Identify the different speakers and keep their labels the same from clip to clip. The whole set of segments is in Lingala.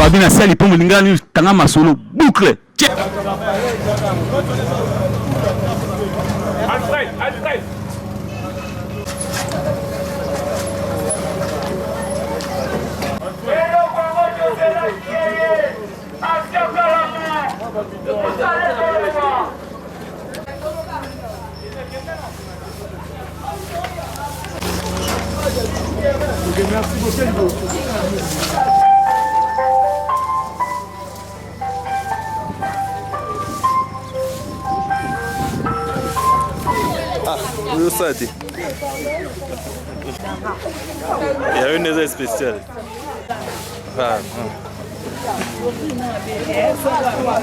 Speaker 1: Babina sali pour Mulingani tanga masolo boucle. Alfred.
Speaker 2: Merci beaucoup.
Speaker 3: Vous savez. Il y a une maison spéciale.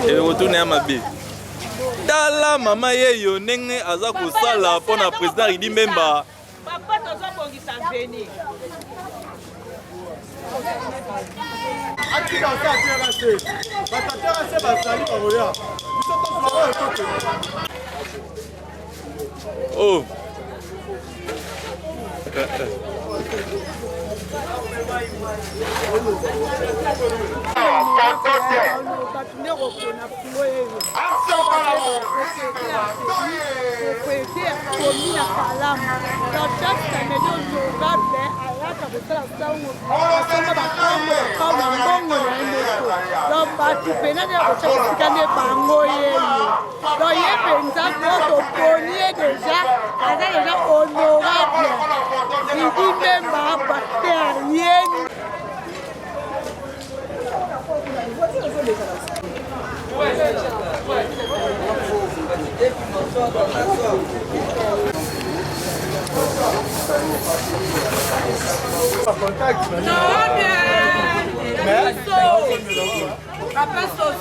Speaker 3: Et retourner à ma bille. Tala mama yeyo nenge aza kosala pona président Ridi Mbemba.
Speaker 4: Papa tozo bongisa veni.
Speaker 2: Akika ka terrasse. Bata terrasse basali baroya. Biso to flora ekote.
Speaker 3: Oh.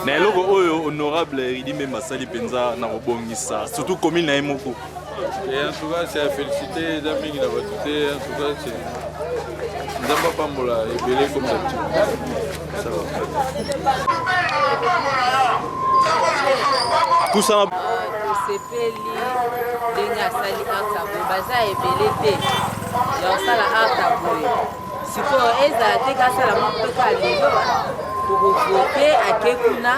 Speaker 3: Mais le honorable Ridi Mbemba sali penza na robongisa surtout commune na Emoko.
Speaker 5: Et en tout cas c'est à féliciter d'amis qui l'ont tout en tout cas c'est Nzamba Pambola et belé comme d'habitude. Ça va.
Speaker 3: Tout ça
Speaker 6: sepeli denga sali ata boye baza ebele te ya osala ata boye sikoyo ezala te kasala mopeka lelo kovote ake kuna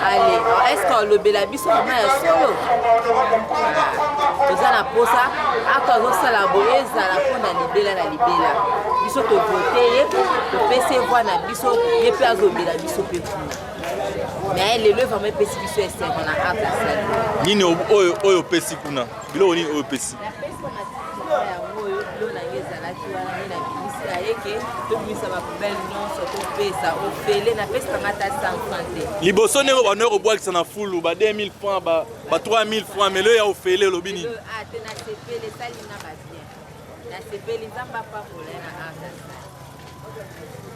Speaker 6: ale eske olobela biso mama ya solo toza na posa ata azosala boye ezala mpona libela na libela biso tovote ye topesa voi na biso ye mpe azobela biso mpe kuna mais lelo vraiment epesi biso esengo na ata sali
Speaker 3: nini oyo pesi kuna bilo nini oyo pesi liboso ndenge bana kobwakisa na fulu ba 2000 francs ba 3000 francs mais le ya ofele lobi nini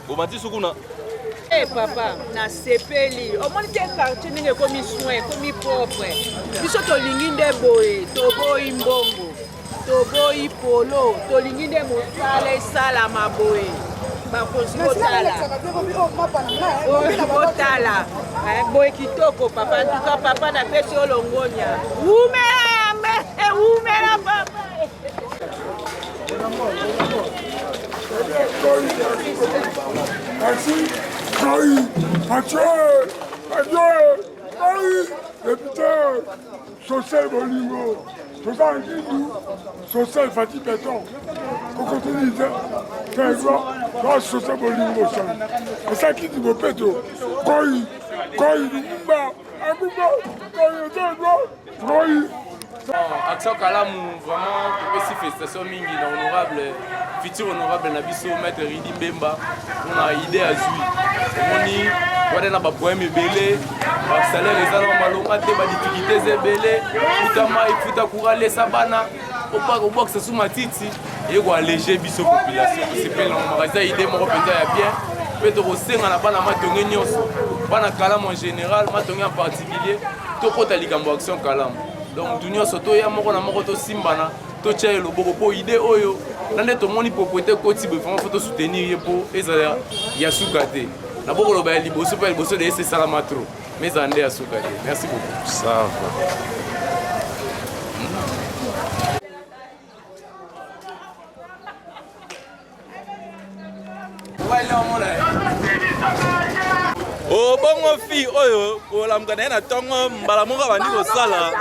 Speaker 3: bomati sukuna
Speaker 4: Eh papa, na sepeli. Au moins te quartier ninge komi soin, komi propre. Biso to linginde boye, to boy mbongo, to boy polo, to linginde mosala sala maboye. Ba konsibo tala. Botala. Boye kitoko papa, en tout cas papa na pesi olongonya. Ume la papa.
Speaker 2: Merci. Adieu, député, Social Bolingo, Social Guidou, Social Fatih Béton, continue faire voir Social Bolingo. Et ça qui dit Péto,
Speaker 5: Action Kalamu, vraiment, petit félicitations mingi, honorable, futur honorable Nabiso, maître Ridi Mbemba, on a idée à Zui. On a des poèmes belés, les salaires les malonga, des difficultés belés, Futama et Futakura, les sabana, au pas au box sous ma titi, et on a alléger biso population. C'est pas long, on a idée, mon représentant est bien. Peut-être aussi, on a pas la matongue Bana Kalam en général, matongue en particulier, tout côté ligambo action Kalam. Donc tout soto ya moko na moko to simbana to tia le boko idée oyo nande to moni propriété koti be vraiment faut soutenir pour ezala ya sukate na boko lo ba liboso pa liboso de ese salama trop mais ande ya sukate. Merci beaucoup.
Speaker 3: Ça va.
Speaker 5: Ouais là on est
Speaker 3: Oh bongo fi oyo kolamuka na ye na ntongo mbala moko abandi kosala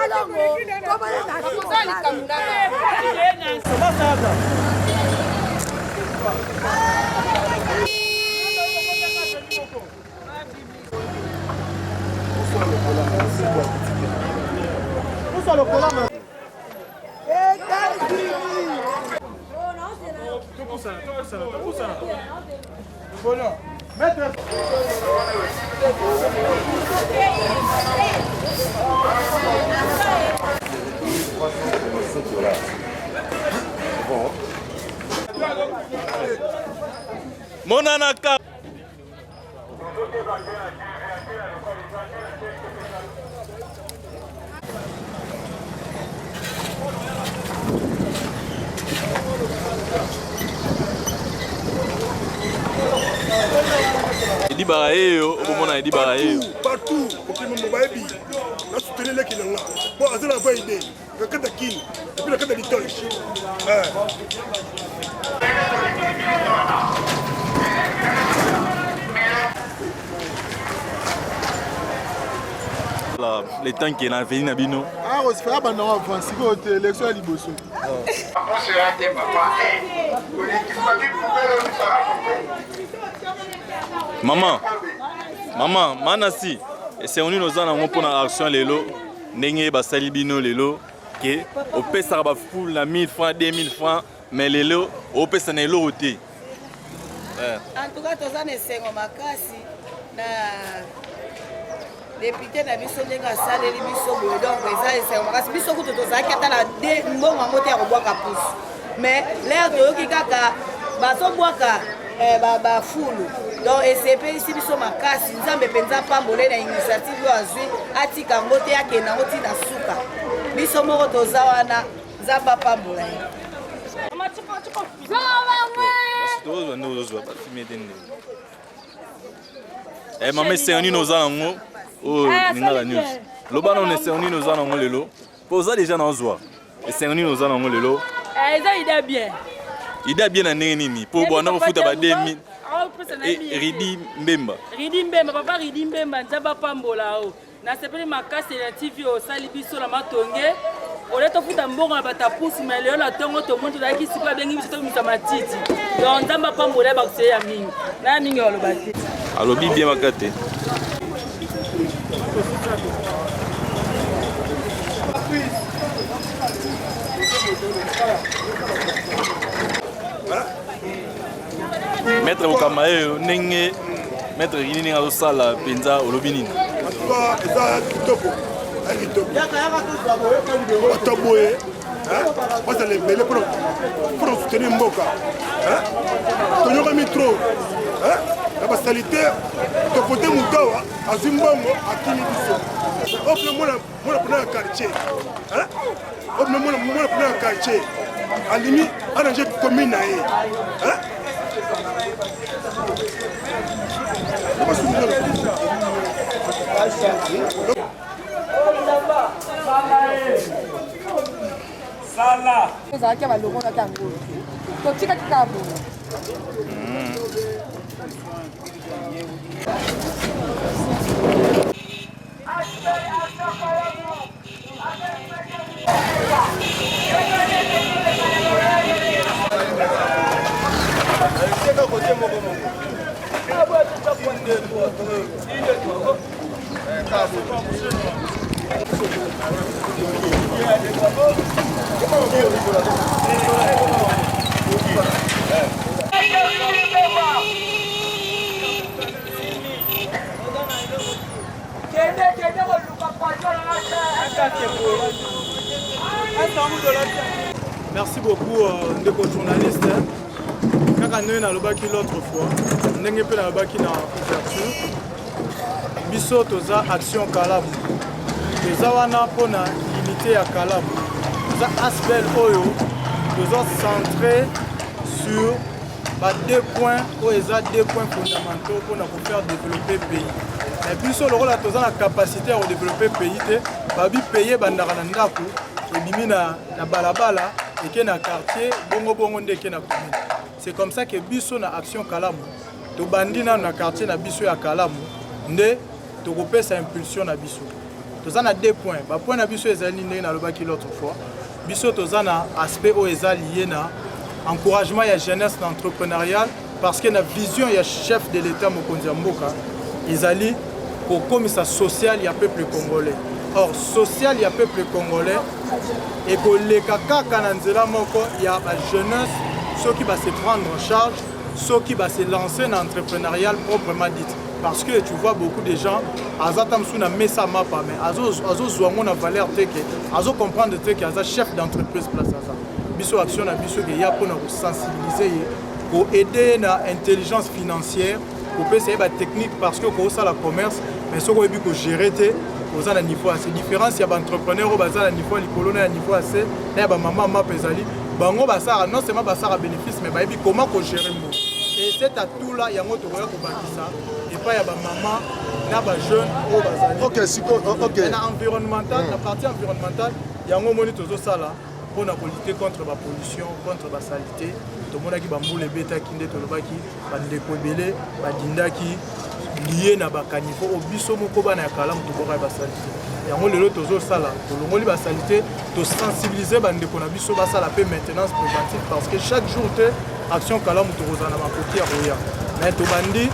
Speaker 3: monanaka Edi Barayeyo, au moment Edi Barayeyo.
Speaker 2: Partout, au premier moment, il a soutenu les qui n'ont pas. Bon, c'est la bonne idée. Le cas de King, et puis le cas de Litoche.
Speaker 3: Les temps qui sont venus à Bino.
Speaker 2: Ah, on se fait abandonner en France, c'est l'élection à Liboso.
Speaker 3: Maman, Manasi, c'est on nous en pour la action lelo, n'engé basali bino lelo, que au pesa ba fou la 1000 francs, 2000 francs, mais lelo au pesa na lelo roté.
Speaker 4: En tout cas, tous les sengo makasi na député na biso ndenga saleli biso boye donc eza sengo makasi biso kuto tozaki ata na de mbongo mote ya kobwaka pusu. Mais l'air toyoki kaka bazobwaka ba fulu. Donc ECP ici biso makasi nzambe penza pambole na initiative yo azwi atika ngote yake na ngoti na suka. Biso moko toza wana nzamba pambola.
Speaker 3: Maman c'est on nous en oh ninga news. Lobana on est on nous en lelo. Posa déjà na zwa. Et c'est on nous en lelo.
Speaker 6: Eza idée bien.
Speaker 3: Idée bien na nini pour bwana kofuta ba 2000. Ridi Mbemba.
Speaker 6: Ridi Mbemba, papa Ridi Mbemba, nzaba pambola o. Na sepeli makasi na TV o sali biso la matonge. Ole to futa mbongo na bata pusi mais leo na tongo to monto la kisi kwa bengi biso to misa matiti. Donc nzamba pambola ba kuseye ya mingi. Na mingi olo bati.
Speaker 3: Alobi bien makate. Maître Okamae, Nenge, Maître Rini a sala penza olobini.
Speaker 2: En tout cas, ça kitoko. Kitoko. Otoboye. Moi, c'est les mêlés pour soutenir Mboka. Tonyoka mitro. La basalité, ton côté Moukawa, à Zimbabwe, à Kinibiso. Offre-moi pour un quartier. Offre-moi pour un quartier. À limite, à la commune.
Speaker 7: Sala. Ezalaki ya balongo na tango. Totikaki kaka boye.
Speaker 2: Merci beaucoup de vos journalistes. Quand on a l'autre fois, on a ouverture. Biso toza action Kalamu. Toza wana pona unité ya Kalamu. Toza aspect oyo toza centré sur deux points fondamentaux pour faire développer le pays. Et biso le rôle toza la capacité à développer le pays babi payer bandara na ndako ebimina na balabala et que na quartier bongo ndeke na commune. C'est comme ça que biso na action Kalamu to bandina na quartier na biso ya Kalamu nde tokopesa impulsion na biso toza na 2 points bapoint na biso ezali ndenge nalobaki l'autre fois biso toza na aspect oyo eza lié na encouragement ya jeunesse na entrepreneurial parce que na vision ya chef de l'état mokonzi ya mboka ezali kokomisa social ya peuple congolais. Or social ya peuple congolais ekoleka kaka na nzela moko ya ba jeunesse ceux qui va se prendre en charge, ceux qui va se lancer dans l'entrepreneuriat proprement dit. Parce que tu vois beaucoup de gens, azatam suna mesa mapa mais azo zwango na valeur teke, azo comprendre teke aza chef d'entreprise place aza. Biso action na biso ke ya pona ko sensibiliser pour aider na intelligence financière, pour essayer ba technique parce que ko ça la commerce mais ce ko ebi ko gérer te aux à niveau assez différent il y a ba entrepreneur au bazar à niveau likolo na niveau assez na ba maman mapa ezali bango basara non seulement basara bénéfice mais bayebi comment ko gérer mo. Et cet atout là yango to koya ko bakisa et pas ya ba maman na ba jeune au bazali.
Speaker 8: OK, OK.
Speaker 2: Na environnemental, la partie environnementale yango moni tozo sala pour lutter contre la pollution, contre la saleté. Tout le monde qui bamboule beta qui ndé tolobaki ba ndeko belé ba dindaki lié na ba kanifo au biso moko ba na kala mutu boka ba saleté. Yango lelo tozo sala tolongoli ba saleté to sensibiliser ba ndeko na biso ba sala pe maintenance préventive parce que chaque jour te action kala mutu rozana makoti ya roya. Mais to bandi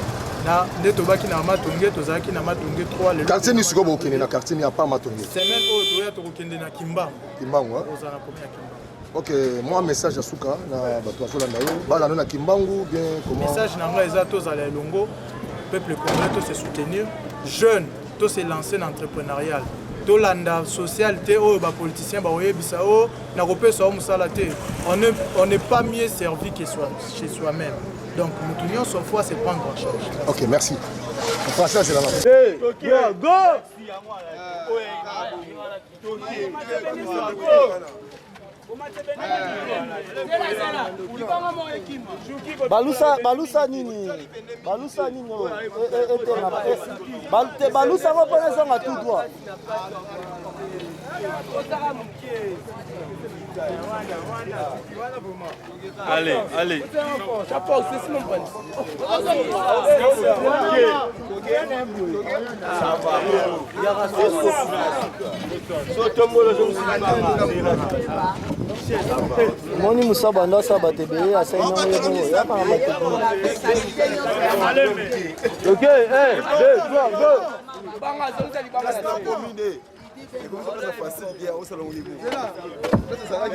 Speaker 2: na ndeto baki na matonge tozaki na matonge 3 le
Speaker 8: quartier ni siko bokende na quartier ni pas matonge
Speaker 2: semaine oyo toya tokende na Kimbangu ozana komia Kimbangu.
Speaker 8: OK, moi message à Souka na bato asolanda yo bala na Kimbangu bien comment
Speaker 2: message na ngai eza tozala elongo peuple congolais to se soutenir jeune to se lancer dans l'entrepreneuriat to landa social te oyo ba politiciens ba oyebisa o na kopesa o musala te on n'est pas mieux servi que chez soi-même. Donc, nous tenions son foi, c'est prendre en charge.
Speaker 8: OK, merci. En français, c'est la même.
Speaker 2: Hey, go!
Speaker 9: Balusa nini? Balusa nini? Balusa ngo pona zonga tout droit.
Speaker 3: Allez, allez.
Speaker 9: Moni musaba ndo saba tebe asa ino yebo ya pa ba OK, 1 2 3 go. Banga zonza li banga na commune. C'est facile bien au salon niveau. Ça va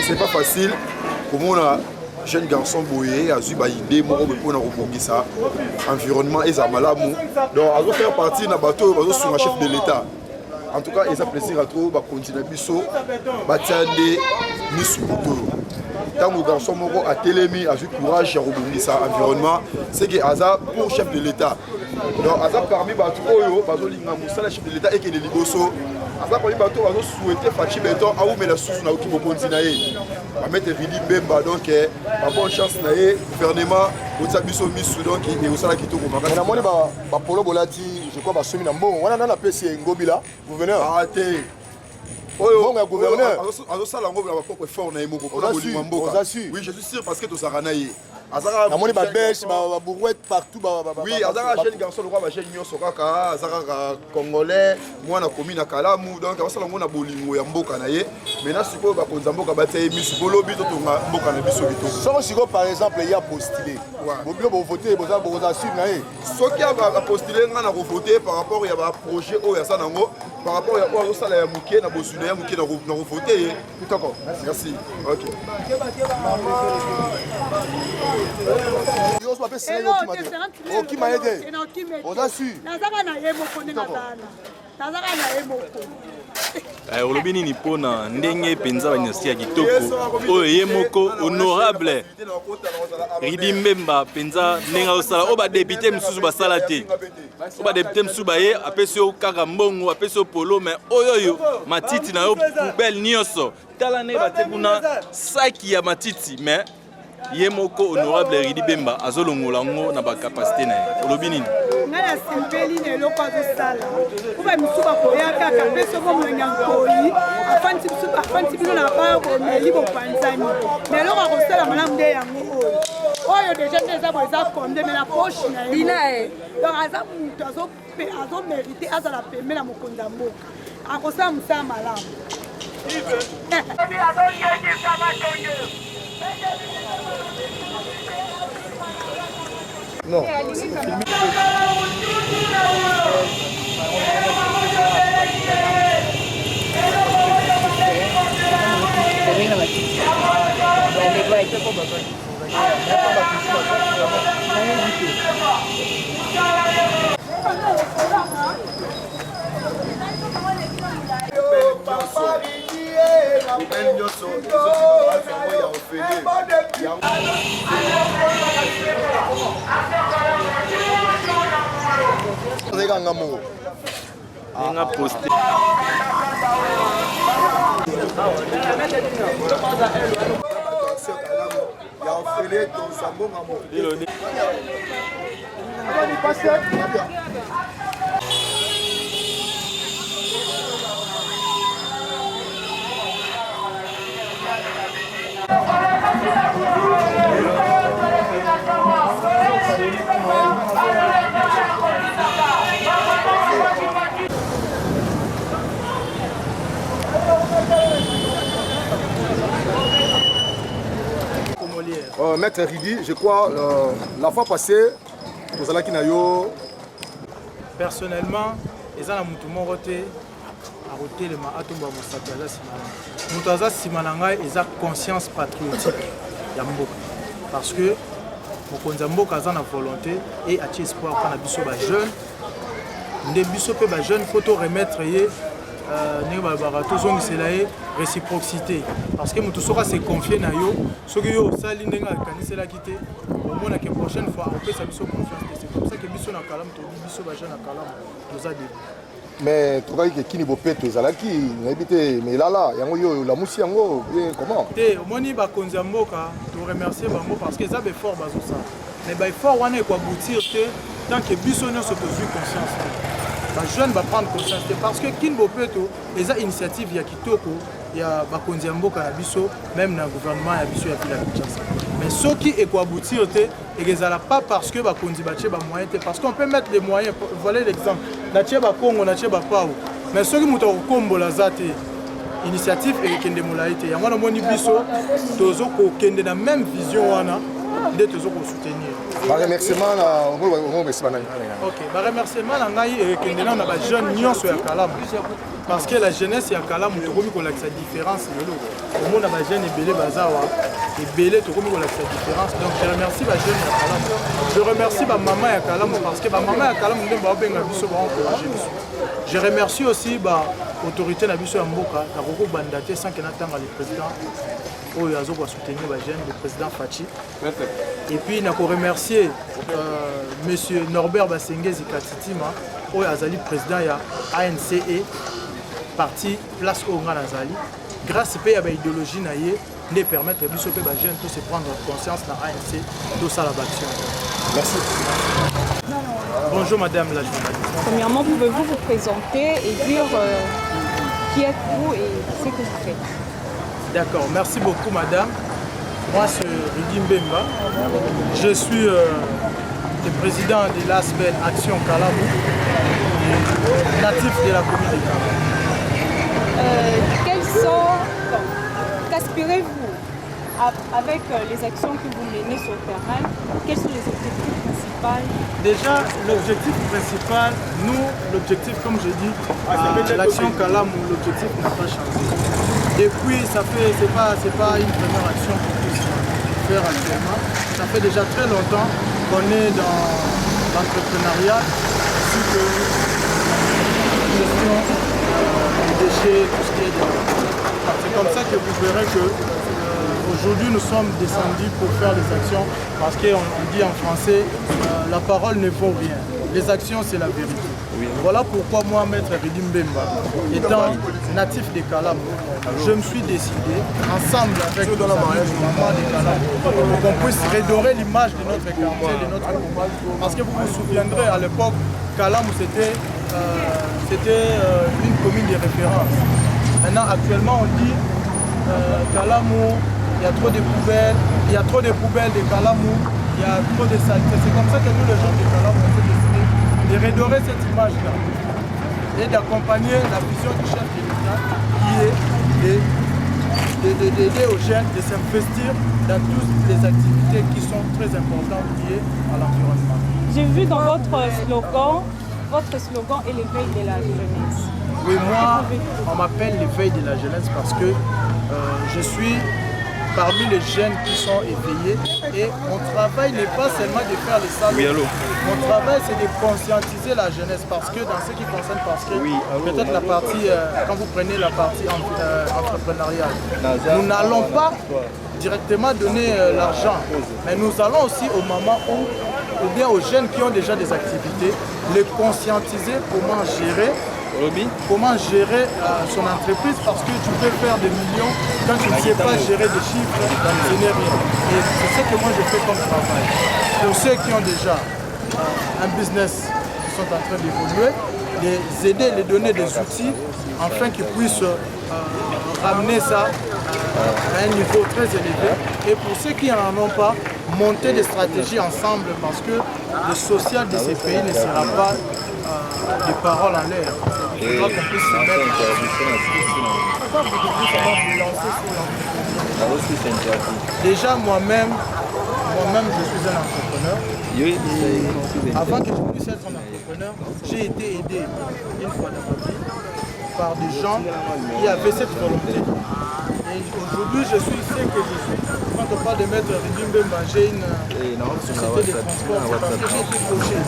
Speaker 8: C'est pas facile pour moi jeune garçon boyé a eu ba idée moko pour na kobongisa environnement et za malamu donc azo faire partie na bateau bazo sur chef de l'état en tout cas ils ont plaisir à trop continuer biso batiande misu to tango garçon moko a telemi a eu courage à rebondir environnement c'est que Aza pour chef de l'État donc Aza parmi bato oyo bazolinga mosala chef de l'État et que les liboso Aza parmi bato bazo souhaiter Fachi Beton a ou mais la sous na ki bokonzi na ye ba mettre Ridi Bemba donc ba bonne chance na ye gouvernement otsa biso misu donc et osala kitoko makasi na moni ba polo bolati je crois ba semi na mbongo wana na pesi ngobila gouverneur arrêtez oyo bon gouverneur azosala ngo ba propre fort na yemo ko na bolima mboka oui je suis sûr parce que to sarana ye azaka na moni ba bêche ba brouette partout oui azaka jeune garçon le roi ba jeune nyonso kaka azaka congolais mwana commune na Kalamu donc azosala ngo na bolingo ya mboka na ye maintenant siko ba konza mboka ba tsaye misu bolobi to tonga mboka na biso bito so siko par exemple il y a postulé bobilo bo voter boza boza sur na ye soki a postulé nga na ko voter par rapport ya ba projet o ya sa nango par rapport ya o sala ya mukie na bosuna ya mukie na ko voter d'accord merci OK
Speaker 3: olobi nini mpona ndenge mpenza bainvesti ya kitoko oyo ye moko honorable Ridi Mbemba mpenza ndenge azosala oyo badepute mosusu basala te oyo badepute mosusu baye apesi yo kaka mbongo apesi yo polo mais oyo matiti na yo poubele nyonso tala ndenge bate kuna saki ya matiti mais ye moko honorable Ridi Bemba azolongola ngo na bakapasité na ye olobi nini
Speaker 4: nga na sempeli na eloko azosala kuba misu bakoya kaka mpe soko molonga nkoli afandi bino na baya bomeli bopanzani na eloko akosala malamu nde yango oyo deja nde eza boye eza konde me na poche na ye donc aza moto azomérite azala pembe na mokonzi ya mboka akosala mosala malamu
Speaker 8: non
Speaker 3: Nenga posté.
Speaker 8: Maître Ridi, je crois, la fois passée, vous allez Kinayo.
Speaker 2: Personnellement, les gens ont roté à roter le matomba Moussaka Simana. Moutaza Simananga, ils ont conscience patriotique. Parce que Mokonza Mboka a la volonté et a espoir pour la biso ba jeune. Des biso pe ba jeune photo remettre réciprocité parce que tout sera se confier na yo ce que yo sali ndenga kanisa la quitter au moins la prochaine fois on peut sa biso confiance c'est comme ça que biso na kalam to biso ba jeune na kalam toza de
Speaker 8: mais tu vois que kini bopeto ezalaki na ebité mais là yango yo la musi yango bien comment
Speaker 2: te omoni ba konza mboka to remercier bango parce que ça be fort bazo ça mais ba fort wana ko aboutir te tant que biso nyonso to vu conscience les jeunes vont prendre conscience parce que Kinbo Peto, les initiatives il y a Kitoko, il y a Bakonzi Mboka na biso, même dans le gouvernement il y a biso ya Pila Kinshasa. Mais ce qui est quoi aboutir et que ça pas parce que Bakonzi bache ba moyen parce qu'on peut mettre des moyens. Voilà l'exemple. Na tcheba Congo, na tcheba Pau. Mais ce qui muta kombo la zate initiative et kende molaite. Ya mwana moni biso tozo ko kende na même vision wana de tozo ko soutenir.
Speaker 8: Remerciement
Speaker 2: ok, remerciement na ngai kendena na ba jeunes nyonso ya Kalamu parce que la jeunesse ya Kalamu tokomi ko lakisa différence lelo au monde ba jeunes ebele bazawa ebele tokomi ko lakisa différence donc je remercie ba jeunes ya Kalamu je remercie ba maman ya Kalamu parce que ba maman ya Kalamu ndemba obenga biso ba encourager biso Je remercie aussi l'autorité de Mboka, Kaboko Bandaté, sans qu'il n'attende le président, où il a soutenu le président Fachi. Et puis, je remercie M. Norbert Bassengé Zikatitima, où il a le président de l'ANCE, parti place au Grand Azali. Grâce à l'idéologie, de permettre aux jeunes de se prendre conscience de l'ANC, de ça la action. Merci. Bonjour Madame la journaliste.
Speaker 10: Premièrement, pouvez-vous vous présenter et dire qui êtes-vous et ce que vous faites?
Speaker 2: D'accord, merci beaucoup Madame. Moi c'est Ridi Mbemba. Je suis le président de l'ASBEL Action Kalamou, natif de la commune de Kalamou.
Speaker 10: Qu'aspirez-vous avec les actions que vous menez sur le terrain? Quels sont les objectifs principaux?
Speaker 2: Déjà, l'objectif principal, nous, l'objectif, comme je dis, l'action Kalamou, l'objectif n'a pas changé. Depuis, c'est pas une première action qu'on puisse faire actuellement. Ça fait déjà très longtemps qu'on est dans l'entrepreneuriat, ainsi que la gestion des déchets, tout ce qui est de... C'est comme ça que vous verrez que aujourd'hui nous sommes descendus pour faire des actions parce qu'on dit en français la parole ne vaut rien. Les actions c'est la vérité. Oui. Voilà pourquoi moi, Maître Ridi Mbemba, étant natif de Kalamou, je me suis décidé, ensemble avec le maman de Kalamou, pour qu'on puisse redorer l'image de notre quartier, de notre commune. Parce que vous vous souviendrez, à l'époque, Kalamou c'était une commune de référence. Maintenant, actuellement, on dit Kalamou, il y a trop de poubelles, il y a trop de poubelles de Kalamou, il y a trop de saleté. C'est comme ça que nous, les gens de Kalamou, on s'est décidé de redorer cette image-là et d'accompagner la vision du chef de l'État qui est d'aider aux jeunes de s'investir dans toutes les activités qui sont très importantes liées à l'environnement.
Speaker 10: J'ai vu dans votre slogan est l'éveil de la jeunesse.
Speaker 2: Oui, moi, on m'appelle l'éveil de la jeunesse parce que je suis parmi les jeunes qui sont éveillés et mon travail n'est pas seulement de faire les salons. Oui, mon travail, c'est de conscientiser la jeunesse parce que dans ce qui concerne, peut-être la partie, quand vous prenez la partie entrepreneuriale, nous n'allons pas directement donner l'argent, mais nous allons aussi aux mamans ou bien aux jeunes qui ont déjà des activités, les conscientiser comment gérer son entreprise parce que tu peux faire des millions quand tu ne sais pas gérer des chiffres, ce n'est rien. Et c'est ce que moi je fais comme travail. Pour ceux qui ont déjà un business qui sont en train d'évoluer, les aider, les donner des outils afin qu'ils puissent ramener ça à un niveau très élevé. Et pour ceux qui n'en ont pas, monter des stratégies ensemble parce que le social de ces pays ne sera pas des paroles en l'air. Il faudra qu'on puisse se mettre pourquoi vous devez savoir vous lancer sur l'entrepreneuriat? Déjà moi-même, je suis un entrepreneur. Et avant que je puisse être un entrepreneur, j'ai été aidé une fois dans ma vie par des gens qui avaient cette volonté. Et aujourd'hui, je suis ce que je suis. Quand on parle de Maître Ridi Mbemba, j'ai une société de transport, c'est parce que j'ai été coaché.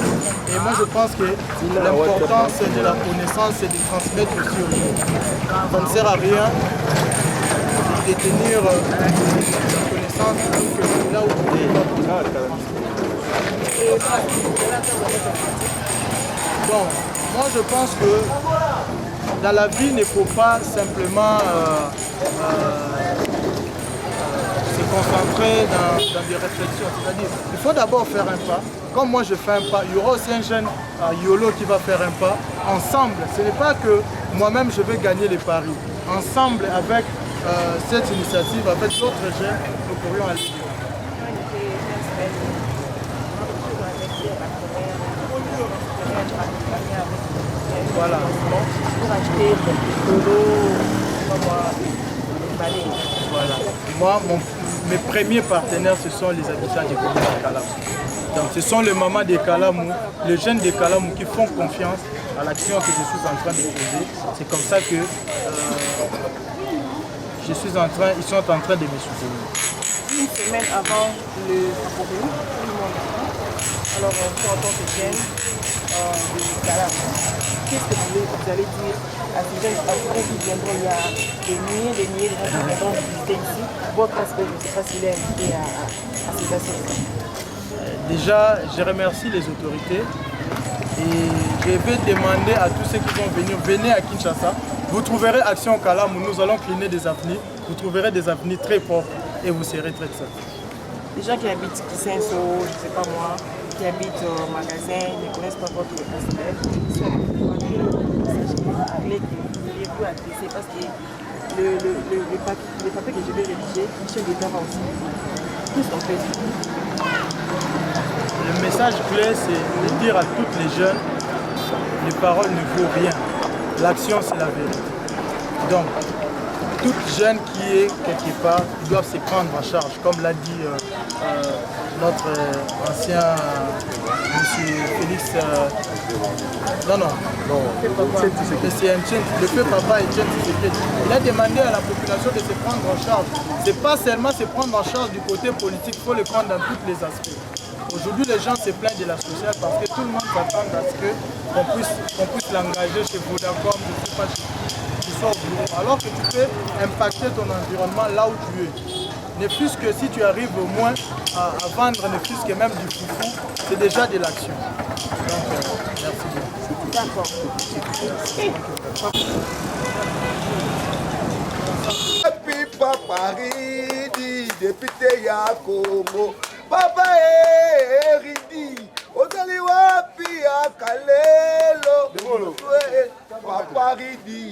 Speaker 2: Et moi, je pense que l'important, c'est de la connaissance et de transmettre aussi aux gens. Ça ne sert à rien de détenir la connaissance que là où vous êtes. Bon, moi, je pense que dans la vie, il ne faut pas simplement se concentrer dans des réflexions. C'est-à-dire, il faut d'abord faire un pas. Comme moi je fais un pas, il y aura aussi un jeune YOLO qui va faire un pas. Ensemble, ce n'est pas que moi-même je vais gagner les paris. Ensemble, avec cette initiative, avec d'autres jeunes, nous pourrions aller. Voilà. Pour acheter voilà. Moi, mes premiers partenaires, ce sont les habitants du commune de Kalamou. Donc, ce sont les mamans de Kalamou, les jeunes de Kalamou qui font confiance à l'action que je suis en train de poser. C'est comme ça que ils sont en train de me soutenir.
Speaker 10: Une semaine avant le Cameroun, tout le monde. Alors, en tant que jeune de Kalamou,
Speaker 7: qu'est-ce que vous allez dire à ces jeunes qui viendront, il y a des milliers de gens qui viendront visiter ici. Votre aspect, je ne sais pas s'il est invité à ces associations.
Speaker 2: Déjà, je remercie les autorités et je vais demander à tous ceux qui vont venir, venez à Kinshasa. Vous trouverez Action Kalam où nous allons cleaner des avenues. Vous trouverez des avenues très propres et vous serez très satisfaits.
Speaker 7: Les gens qui habitent Kisenso, je ne sais pas moi, qui habitent au magasin, ne connaissent pas votre personnel. C'est un message que vous adresser parce que le papier que je vais rédiger, Michel d'État va aussi. Qu'est-ce qu'on fait?
Speaker 2: Le message clé, c'est de dire à toutes les jeunes, les paroles ne vaut rien. L'action, c'est la vérité. Donc, toute jeune qui est quelque part, doivent se prendre en charge, comme l'a dit notre ancien monsieur Félix. Le feu papa Etienne Tshisekedi. Il a demandé à la population de se prendre en charge. C'est pas seulement se prendre en charge du côté politique, il faut le prendre dans tous les aspects. Aujourd'hui, les gens se plaignent de la sociale parce que tout le monde s'attend à ce qu'on puisse l'engager chez Vodacom, je ne sais pas chez qui soit au bureau. Alors que tu peux impacter ton environnement là où tu es. Ne fût-ce que si tu arrives au moins à vendre, ne fût-ce que même du foufou, c'est déjà de l'action. Donc, merci bien.
Speaker 7: D'accord.
Speaker 9: Paris, député ya Congo. Papa Eridi, Ozali wapi akalelo, Papa Ridi.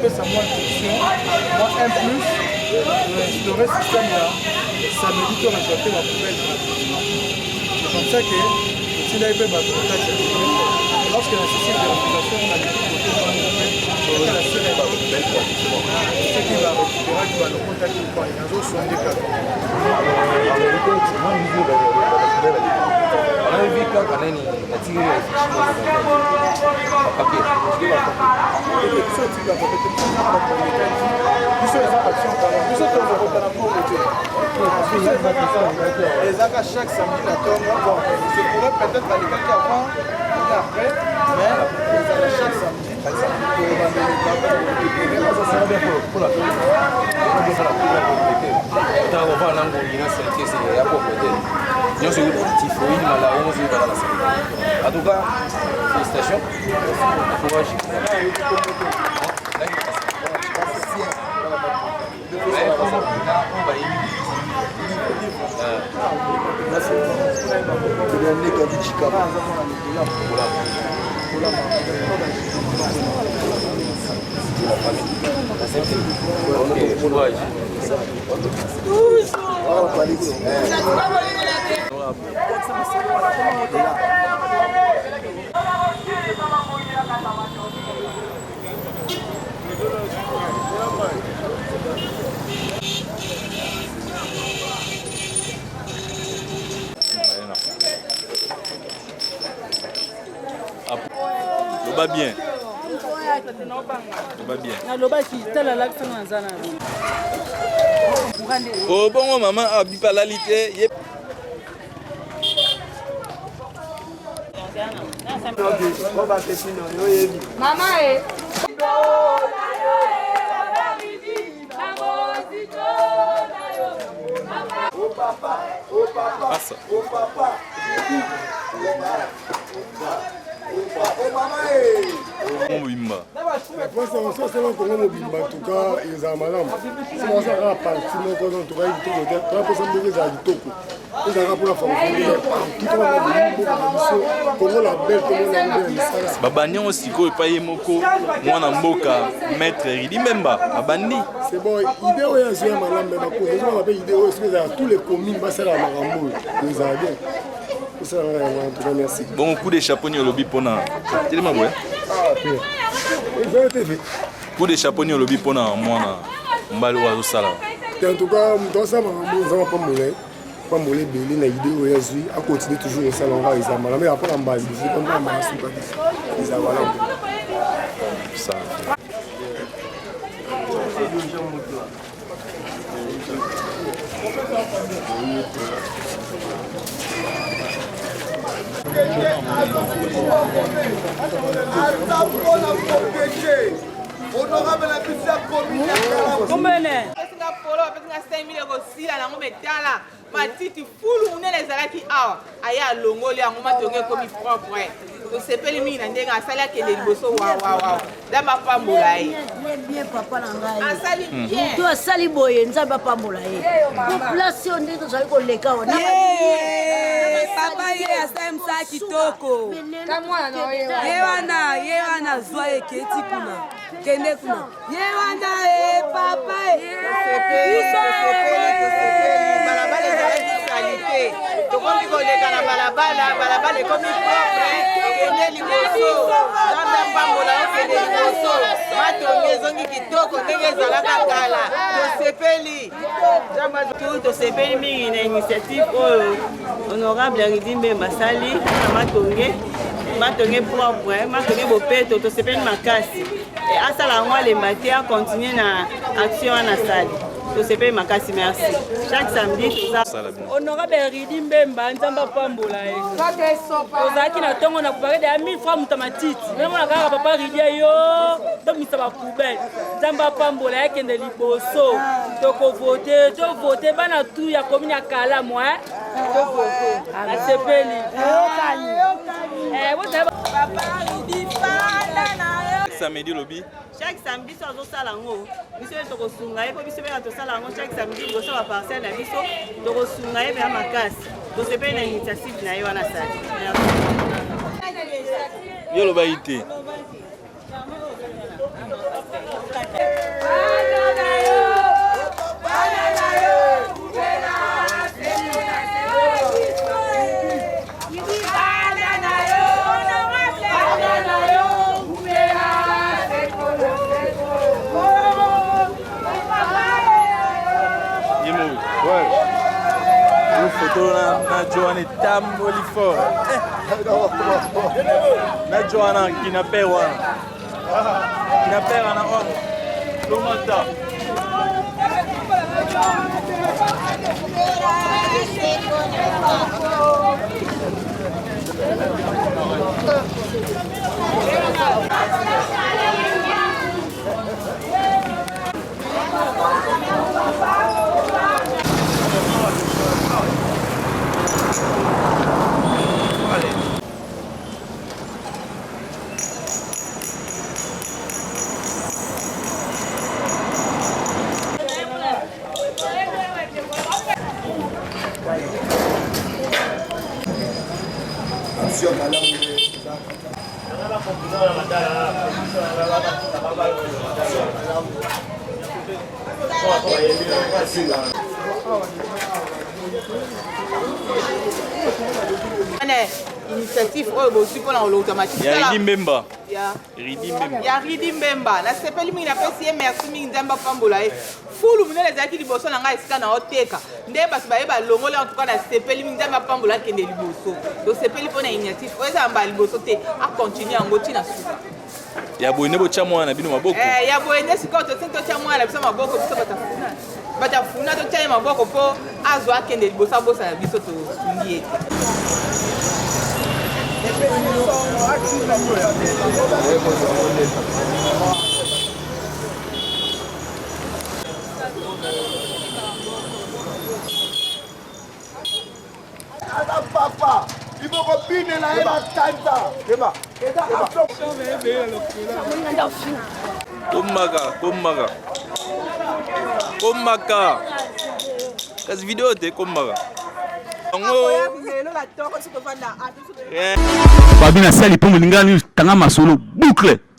Speaker 2: C'est comme ça que si là il peut battre lorsque la société de l'application on a des ce qui va récupérer qui va le contacter pour les réseaux sont des cas. Les actes chaque samedi la tourne, je pourrais peut-être aller quelque avant ou après, mais chaque samedi. En tout cas, félicitations. Courage.
Speaker 3: Va bien. Va bien. Oh bon maman a bipalalité.
Speaker 6: Maman est.
Speaker 3: Passa. Mobimba.
Speaker 9: Parce que ça c'est Congo mobimba en tout cas ils ont malamu. C'est moi ça va partir mon en tout cas il tout le temps. Pour ça me ça kitoko. Ils ont pour la famille. Tout le Congo la belle Congo la belle.
Speaker 3: Babani osiko epaye moko mwana mboka maître Ridi Mbemba abandi.
Speaker 9: C'est bon, idée oyo azwa malamu ba ko. Ils ont appelé idée oyo c'est tous les communes ba sala makambo. Ils ont bien. Ça va en tout cas merci.
Speaker 3: Bon coup de chapeau ni olobi pona. Tellement ouais. Coup de chapeau ni olobi pona mwana mbali wa sala.
Speaker 9: En tout cas, dans ça on va pas mouler. Pas mouler belé na idée oyo azwi a continuer toujours au salon va ils ont malamu mais après en base c'est comme ça malamu ils ont voilà.
Speaker 3: Ça.
Speaker 2: Honorable la pizza commune.
Speaker 4: Polo, parce que 5 000 aussi, à la mométala, matiti fulu, on est les araki awa, aya longoli, à moment donné comme il propre. Donc c'est pas les mines, on est à salia qui est les bossos, waouh, dans ma femme moulaï.
Speaker 11: Bien, papa,
Speaker 4: à sali bien.
Speaker 11: Tu as sali boye, nous avons pas moulaï. Population de tous les collègues, on a
Speaker 6: papa ye asem sa kitoko. Yewana zwa eketi kuna. Kende kuna. Yewana papa
Speaker 4: balabala ezalaki salite tokomi koleka na balabala ekomi propre kende liboso zanda mbambola okende liboso matongi ezongi kitoko ndenge ezalaka kala tosepeli tosepeli mingi na initiative oyo honorable Ridi Mbemba asali na matonge propre matonge bopeto tosepeli makasi asala yango alemba te acontinue na action wana asali tosepeli makasi merci chaque samedi
Speaker 6: honorable Ridi Mbemba nzambe apambola ye ozalaki na ntongo na kupare de 1000 francs muta matiti memona kaka papa Ridi yo tomisa bapoubele nzambe apambola yakende liboso tovote bana tu ya komini ya kalamu tovote asepeli papa Ridi
Speaker 3: samedi lobi
Speaker 4: chaque samedi so azosala yango biso ye tokosunga ye mpo biso mpe na tosala yango chaque samedi liboso baparcelle na biso tokosunga ye mpeya makasi tosepeli na initiative na ye wana sali
Speaker 3: yo lobai te photo na Joana tamboli fort na Joana kinapewa na homo lomata
Speaker 4: initiative oyo bozwi mpona automatique
Speaker 3: ya Ridi Mbemba
Speaker 4: ya Ridi Mbemba nasepeli mingi napesi ye merci mingi nzambe apambola ye fulu minene ezalaki liboso na ngai esika na oteka nde bato baye balongoli en tout cas nasepeli mingi nzambe apambola akende liboso tosepeli mpona initiative oyo eza yamba liboso te akontinue yango ntina suka
Speaker 3: ya boye nde botya mwana na bino maboko
Speaker 4: ya boye nde sikoyo tosini totya mwana na biso maboko biso batafuna totya ye maboko mpo azwa akende liboso abosana biso tosungi ete
Speaker 9: Papa, il faut que Bine la tanta.
Speaker 3: Komaka. Kasi video te komaka.
Speaker 1: Babina sali pour me lingani tanga masolo boucle.